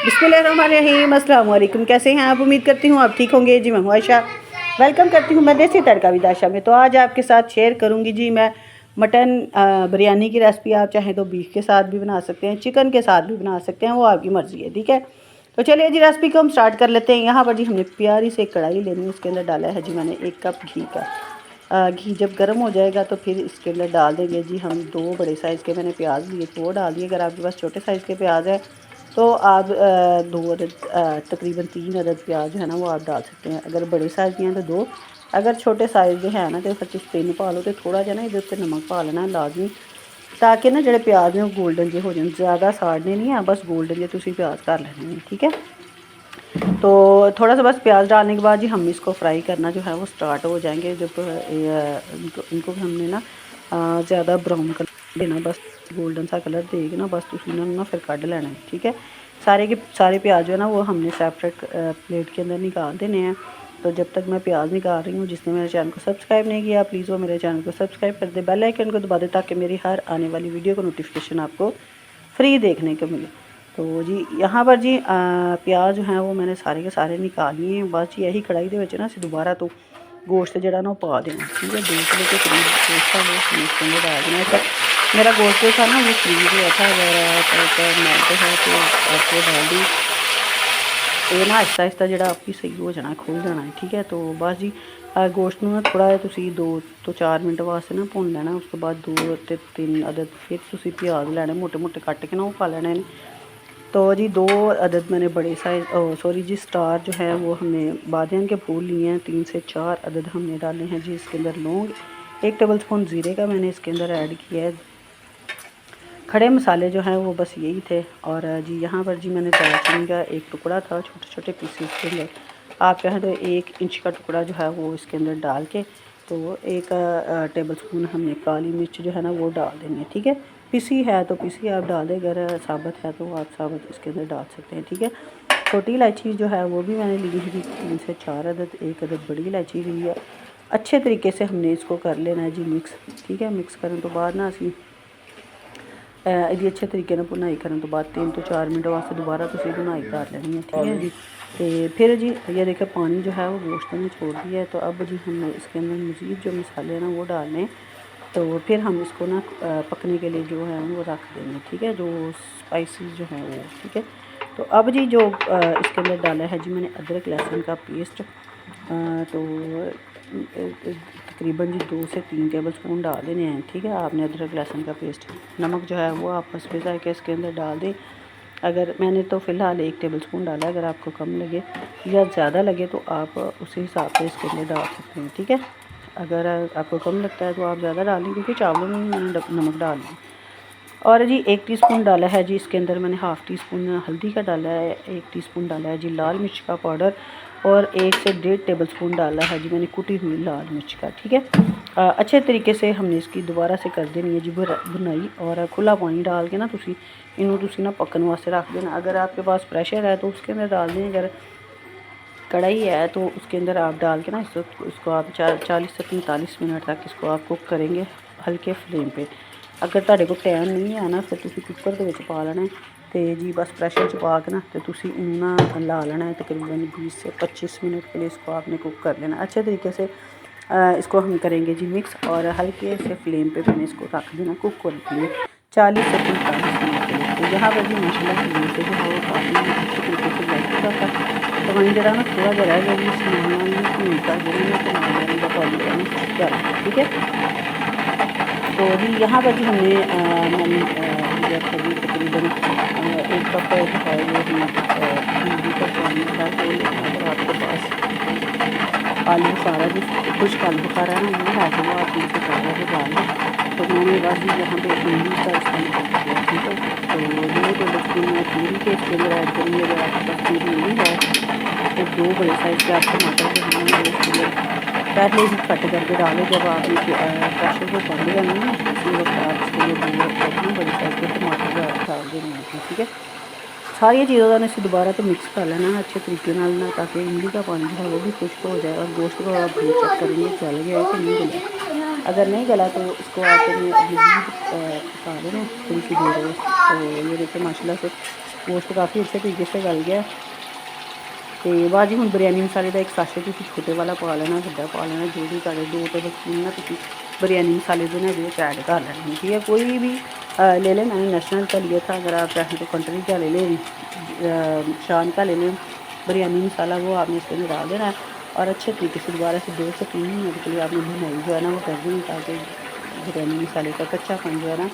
बिस्मिल्लाहिर्रहमानिर्रहीम, अस्सलाम वालेकुम। कैसे हैं आप? उम्मीद करती हूँ आप ठीक होंगे। जी मैं हूँ आयशा, वेलकम करती हूँ मैं देसी तड़का विद आयशा में। तो आज आपके साथ शेयर करूँगी जी मैं मटन बिरयानी की रेसिपी। आप चाहें तो बीफ के साथ भी बना सकते हैं, चिकन के साथ भी बना सकते हैं, वो आपकी मर्ज़ी है। ठीक है, तो चलिए जी रेसिपी को हम स्टार्ट कर लेते हैं। यहाँ पर जी हमने प्यारी से कढ़ाई लेनी है, उसके अंदर डाला है जी मैंने 1 कप घी का। घी जब गर्म हो जाएगा तो फिर इसके अंदर डाल देंगे जी हम 2 बड़े साइज़ के मैंने प्याज लिए तो वो डाल दिए। अगर आपके पास छोटे साइज़ के प्याज है तो आप 2 अदद तकरीबन 3 अदद प्याज जो है ना वो आप डाल सकते हैं। अगर बड़े साइज़ के हैं तो 2, अगर छोटे साइज़ के है ना तो फिर तुम 3 पा लो। तो थोड़ा जा ना इहदे उत्ते नमक पा लेना लाजमी, ताकि ना जेह्ड़े प्याज ने गोल्डन जे हो जान। ज़्यादा साड़ने नहीं है, बस गोल्डन जे तुसीं प्याज कर लेने हैं। ठीक है, तो थोड़ा सा बस प्याज डालने के बाद जी हम इसको फ्राई करना जो है वो स्टार्ट हो जाएंगे। जब इनको हमने ना ज़्यादा ब्राउन कलर देना, बस गोल्डन सा कलर देगी ना बस तुसीं इन्हां नूं ना फिर कढ़ लेना है। ठीक है, सारे के सारे प्याज जो है ना वो हमने सेपरेट प्लेट के अंदर निकाल देने हैं। तो जब तक मैं प्याज निकाल रही हूँ, जिसने मेरे चैनल को सब्सक्राइब नहीं किया प्लीज़ वो मेरे चैनल को सब्सक्राइब कर दे, बेल आइकन को दबा दे, ताकि मेरी हर आने वाली वीडियो का नोटिफिकेशन आपको फ्री देखने को मिले। तो जी यहाँ पर जी प्याज जो हैं वो मैंने सारे के सारे निकाल लिए हैं। बस जी यही कढ़ाई दे ना असीं दोबारा तो गोश्त जड़ा ना वो पा देना। ठीक है, 2 किलो के करीब गोश्त था वो इसके अंदर डाल देना। तक मेरा गोश्त जो था ना वो फ्रीज हुआ था, अगर मेल्ट है तो आपको डाल दी। ये ना आहिस्ता आहिस्ता जड़ा आप ही सही हो जाना, खुल जाना है। ठीक है, तो बस जी गोश्त नूं ना थोड़ा जिहा तुसीं 2 तो 4 मिनट वास्ते ना भुन लेना। उसके बाद 2 ते 3 अदद फिर तुसीं प्याज लैने मोटे मोटे कट के ना वो पा लेने। तो जी 2 अदद मैंने बड़े साइज़ सॉरी जी स्टार जो है वो हमने बादियान के फूल लिए हैं। 3 से 4 अदद हमने डाले हैं जी इसके अंदर लौंग। 1 टेबलस्पून ज़ीरे का मैंने इसके अंदर ऐड किया है। खड़े मसाले जो हैं वो बस यही थे। और जी यहाँ पर जी मैंने दालचीनी का 1 टुकड़ा था छोटे छोटे पीसेस के अंदर। आप चाहें तो 1 इंच का टुकड़ा जो है वो इसके अंदर डाल के तो 1 टेबलस्पून हमने काली मिर्च जो है ना वो डाल देनी है। ठीक है, पिसी है तो पिसी आप डाल दें, अगर साबुत है तो आप साबुत इसके अंदर डाल सकते हैं। ठीक है, छोटी इलायची जो है वो भी मैंने ली थी 3 से 4 अदद, 1 अदद बड़ी इलायची ली है। अच्छे तरीके से हमने इसको कर लेना है जी मिक्स। ठीक है, मिक्स करने तो बाद ना असीं ਇਹਦੀ अच्छे तरीके ਨਾਲ भुनाई करने तो बाद 3 तो 4 मिनट वास्ते दोबारा तुसीं भुनाई कर लेनी है। ठीक है जी, तो फिर जी ये देखिए पानी जो है वो गोश्त ने छोड़ दिया है। तो अब जी हम इसके अंदर मज़ीद जो मसाले हैं ना वो डालने, तो फिर हम इसको ना पकने के लिए जो है वो रख देंगे। ठीक है, जो स्पाइसेस जो हैं वो। ठीक है, तो अब जी जो इसके अंदर डाला है जी मैंने अदरक लहसुन का पेस्ट। तो तकरीबन जी 2 से 3 टेबलस्पून डाल देने हैं। ठीक है, आपने अदरक लहसुन का पेस्ट। नमक जो है वो आप मसबे जायके इसके अंदर डाल दें। अगर मैंने तो फ़िलहाल 1 टेबलस्पून डाला है, अगर आपको कम लगे या ज़्यादा लगे तो आप उसी हिसाब से इसके अंदर डाल सकते हैं। ठीक है, अगर आपको कम लगता है तो आप ज़्यादा डालें, क्योंकि चावलों में मैंने नमक डालना है। और जी 1 टीस्पून डाला है जी इसके अंदर मैंने, हाफ़ टी स्पून हल्दी का डाला है, 1 टीस्पून डाला है जी लाल मिर्च का पाउडर, और 1 से 1.5 टेबलस्पून डाला है जी मैंने कुटी हुई लाल मिर्च का। ठीक है, अच्छे तरीके से हमने इसकी दोबारा से कर देनी है जी भुनाई। और खुला पानी डाल के ना तुसी इनू तुसी ना पकने वास्ते रख देना। अगर आपके पास प्रेशर है तो उसके अंदर डाल दें, अगर कढ़ाई है तो उसके अंदर आप डाल के ना इसको आप 40 से 45 मिनट तक इसको आप कुक करेंगे हल्के फ्लेम पे। अगर तुहाडे कोल टाइम नहीं है ना फिर तुसी कुकर दे विच पा लेना है, तो जी बस प्रेशर च पा के ना तो तुसी इनू ना ला लेना है। तकरीबन 20 से 25 मिनट के लिए इसको आपने कुक कर लेना अच्छे तरीके से। इसको हम करेंगे जी मिक्स, और हल्के से फ्लेम पे मैंने इसको रख देना कुक करने के लिए 40 से 45 मिनट के लिए। तो यहाँ पर जी माशाल्लाह फ्लेम पे जो है वो काफ़ी अच्छे तरीके से बैठ चुका था। तो वहीं जरा ना थोड़ा जरा है जी मिलता है। ठीक है, तो जी यहाँ पर जी हमने मैंने तकरीबन 1 कप जो है वो भिंडी का पानी था वो लेना। अगर आपके पास आलू सारा जो खुश्क आलू बुखारा है ना वो है तो वो आप नीचे सारा भी डाल दें। तो मैंने बस यहाँ पे भिंडी का इस्तेमाल किया। ठीक है, तो 2 टेबलस्पून मैं प्यूरी के इसके अंदर ऐड करूँगी। अगर आपके पास प्यूरी नहीं है तो 2 बड़े साइज़ के आप टमाटर जो हैं वो इसके अंदर पहले ही कट करके डालें। जब आप प्रेशर को बंद करना ना उसी वक्त आप इसके लिए 2 बड़े साइज़ के टमाटर डाल देने हैं। ठीक है, सारी चीज़ों का इसे दोबारा तो मिक्स कर लेना अच्छे तरीके ना, ताकि इमली का पानी जो है वो भी खुश्क हो जाए। और गोश्त को आप चेक करेंगे गल गया है कि नहीं गला। अगर नहीं गला तो इसको आप मज़ीद पका लेना थोड़ी सी देर। तो ये देखिए माशाल्लाह से गोश्त काफ़ी अच्छे तरीके से गल गया। तो बाद जी हुण बिरयानी मसाले का एक साशे तुसीं छोटे वाला पा लेना, वड्डा पा लेना, जो भी तुहाडे 2 टेबल स्पून ना तुसीं बिरयानी मसाले जो ना ऐड कर लेने, ठीक है। कोई भी ले लें, मैंने नेशनल का लिया था, अगर आप चाहें तो कंट्री का ले लें, शान का ले लें। बिरयानी मसाला वो आपने इसके अंदर डाल देना है और अच्छे तरीके से दोबारा से 2 से 3 मिनट के लिए आपने भुनाई जो है ना वो कर देनी, ताकि बिरयानी मसाले का कच्चापन जो है ना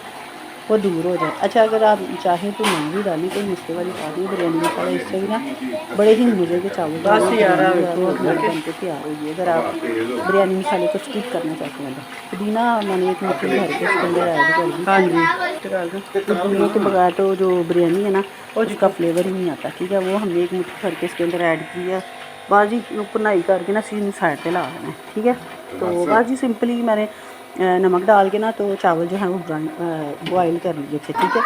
वो दूर हो जाए। अच्छा, अगर आप चाहें तो नहीं भी डालें, कोई मसले वाली बात नहीं। बिरयानी मसाला इससे भी ना बड़े ही मज़े के चावल बन के तैयार होगी। अगर आप बिरयानी मसाले को स्किप करना चाहते हैं तो पुदीना मैंने एक मुट्ठी भर के इसके अंदर ऐड कर दी। हाँ जी, पुदीने के बगैर तो जो बिरयानी है ना उसका फ्लेवर ही नहीं आता, ठीक है। वो हमने एक मुट्ठी भर के इसके अंदर ऐड किया। बाजी भुनाई करके ना सीन साइड पे ला देना है, ठीक है। तो बाजी सिंपली मैंने नमक डाल के ना तो चावल जो है वो बॉयल कर लिए थे, ठीक है।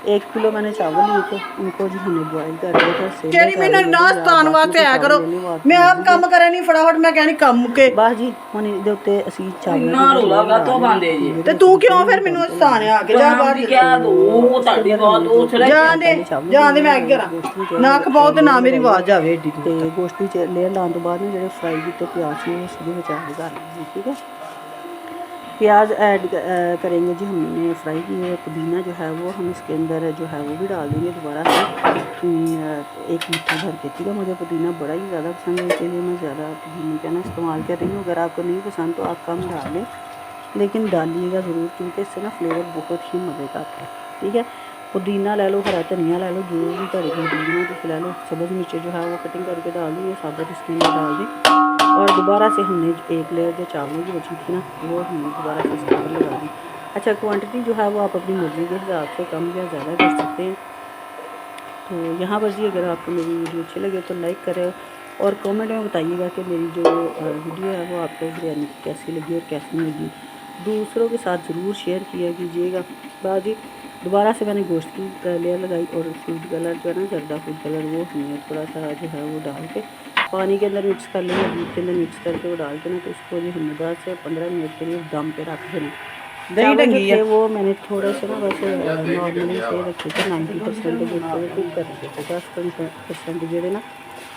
1 किलो मैंने चावल लिए थे, उनको जी हमने बॉयल कर लिया था। ਜਿਹੜੀ ਮੈਨੂੰ ਨਾਸਤਾਨ ਵਾਸਤੇ ਆਇਆ ਕਰੋ, ਮੈਂ ਆਪ ਕੰਮ ਕਰਾਂ ਨਹੀਂ ਫਟਾਫਟ, ਮੈਂ ਕਹਿਣੀ ਕੰਮ ਮੁੱਕੇ। ਬਸ ਜੀ ਹੁਣ ਇਹਦੇ ਉੱਤੇ ਅਸੀਂ ਚਾਵਲ ਇੰਨਾ ਰੋਲਾ ਕਾਤੋਂ ਪਾਉਂਦੇ ਜੀ? ਤੇ ਤੂੰ ਕਿਉਂ ਫਿਰ ਮੈਨੂੰ ਹਸਾਣਿਆ ਆ ਕੇ ਜਾ ਬਾਹਰ ਕਿਹਾ ਦੋ ਤੁਹਾਡੀ ਬਾਤ ਉਸ ਲਈ ਜਾਂਦੇ ਮੈਂ ਅੱਗੇ ਕਰਾਂ ਨਾ ਖਪਾਓ ਤੇ ਨਾ ਮੇਰੀ ਆਵਾਜ਼ ਆਵੇ ਏਡੀ ਤੇ ਗੋਸ਼ਤ ਵਿੱਚ ਲੇਅਰ ਲਾਉਣ ਤੋਂ ਬਾਅਦ ਨਾ ਜਿਹੜੇ ਫਰਾਈ ਕੀਤੇ प्याज ਸੀ वो इसके ਵਿੱਚ ऐड कर लेंगे, ठीक है। प्याज ऐड करेंगे जी, हमने फ्राई किए। पुदीना जो है वो हम इसके अंदर जो है वो भी डाल देंगे दोबारा से 1 मुट्ठी भर के, ठीक है। मुझे पुदीना बड़ा ही ज़्यादा पसंद है, इसलिए मैं ज़्यादा पुदीने का ना इस्तेमाल कर रही हूँ। अगर आपको नहीं पसंद तो आप कम डाल लें, लेकिन डालिएगा ज़रूर, क्योंकि इससे ना फ्लेवर बहुत ही मज़े का आता है, ठीक है। पुदीना ले लो, हरा धनिया ले लो, जो भी घरे की पुदीना तुम ले लो। सब्ज़ मिर्च जो है वो कटिंग करके डाल दी, साबुत इसके अंदर डाल दी। और दोबारा से हमने एक लेयर जो चावलों की बची थी ना वो हमने दोबारा से इसके ऊपर लगा दी। अच्छा, क्वांटिटी जो है वो आप अपनी मर्ज़ी के हिसाब से कम या ज़्यादा कर सकते हैं। तो यहाँ पर जी अगर आपको मेरी वीडियो अच्छी लगे तो लाइक करें और कमेंट में बताइएगा कि मेरी जो वीडियो है वो आपको बिरयानी कैसी लगी और कैसी नहीं लगी। दूसरों के साथ ज़रूर शेयर किया कीजिएगा। बाजी दोबारा से मैंने गोश्त की लेयर लगाई और फूड कलर जो है ना, जर्दा फूड कलर, वो हमने थोड़ा सा जो है वो डाल के पानी के अंदर मिक्स कर लेंगे, दूध के अंदर मिक्स करके वो डाल के ना तो इसको जो हमने 10 से 15 मिनट के लिए दम पे रख देना। दही डंगी है वो मैंने थोड़े से ना वैसे नॉर्मली से रखे थे 90% कुक कर रखे थे, 10% जो ना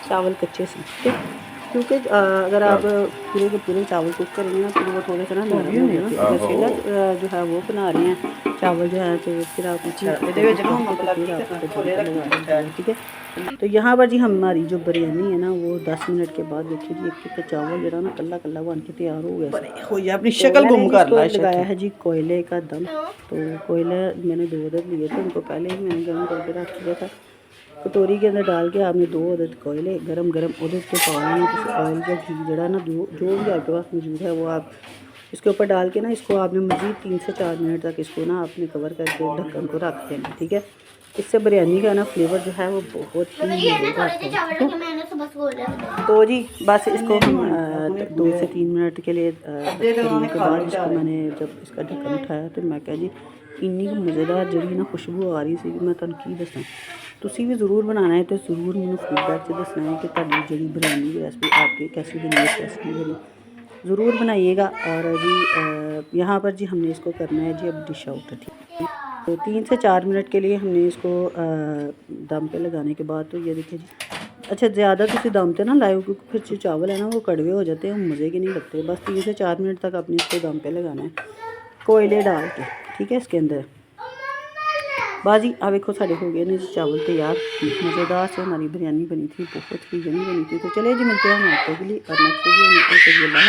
चावल कच्चे से, ठीक है। क्योंकि अगर आप पूरे के पूरे चावल कुक करेंगे ना तो वो थोड़े से ना नरम हो जाते हैं। जैसे जो है वो बना रहे हैं चावल जो है, तो फिर आप ठीक है। तो यहाँ पर जी हमारी जो बिरयानी है ना वो 10 मिनट के बाद देखिए जी एक चावल जो ना कल्ला कल्ला बन के तैयार हो गया। अपनी शक्ल गुम कर ला। लगाया है जी कोयले का दम। तो कोयला मैंने 2 अदद लिए थे, उनको पहले ही मैंने गर्म करके रख दिया था। कटोरी के अंदर डाल के आपने 2 अदद कोयले गरम उधर के पानी ऑयल या घी जड़ा ना जो भी आपके पास मौजूद है वो आप इसके ऊपर डाल के ना इसको आपने मज़ीद 3 से 4 मिनट तक इसको ना आपने कवर करके ढक्कन को रख देना, ठीक है। इससे बिरयानी का ना फ्लेवर जो है वो बहुत ही मज़ेदार आता है। तो जी बस इसको हम 2 से 3 मिनट के लिए करने के बाद इसको मैंने जब इसका ढक्कन उठाया तो मैं कहा जी इन्नी मज़ेदार जी ना खुशबू आ रही सी, मैं तुहानूं की दसां। तुसीं भी ज़रूर बनाना है तो ज़रूर मैंने फीडबैक से दसना है कि तुहाडी जी बिरयानी की रेसिपी आपकी कैसी बनी है, कैसी नहीं बनी, ज़रूर बनाइएगा। और जी यहाँ पर जी हमने इसको करना है जी अब डिश आउट, ठीक है। तो 3 से 4 मिनट के लिए हमने इसको दम पे लगाने के बाद तो ये देखिए जी, अच्छा ज़्यादा तुम दम पे ना लाओ क्योंकि फिर जो चावल है ना वो कड़वे हो जाते हैं, मज़े के नहीं लगते। बस 3 से 4 मिनट तक आपने इसको दम पे लगाना है कोयले डाल के, ठीक है। इसके अंदर बाजी अब देखो साढ़े हो गए ना चावल तैयार, मज़ेदार से हमारी बिरयानी बनी थी, बहुत ही यमी बनी थी। तो चलिए जी मिलते हैं हम आपके लिए और नेक्स्ट वीडियो में।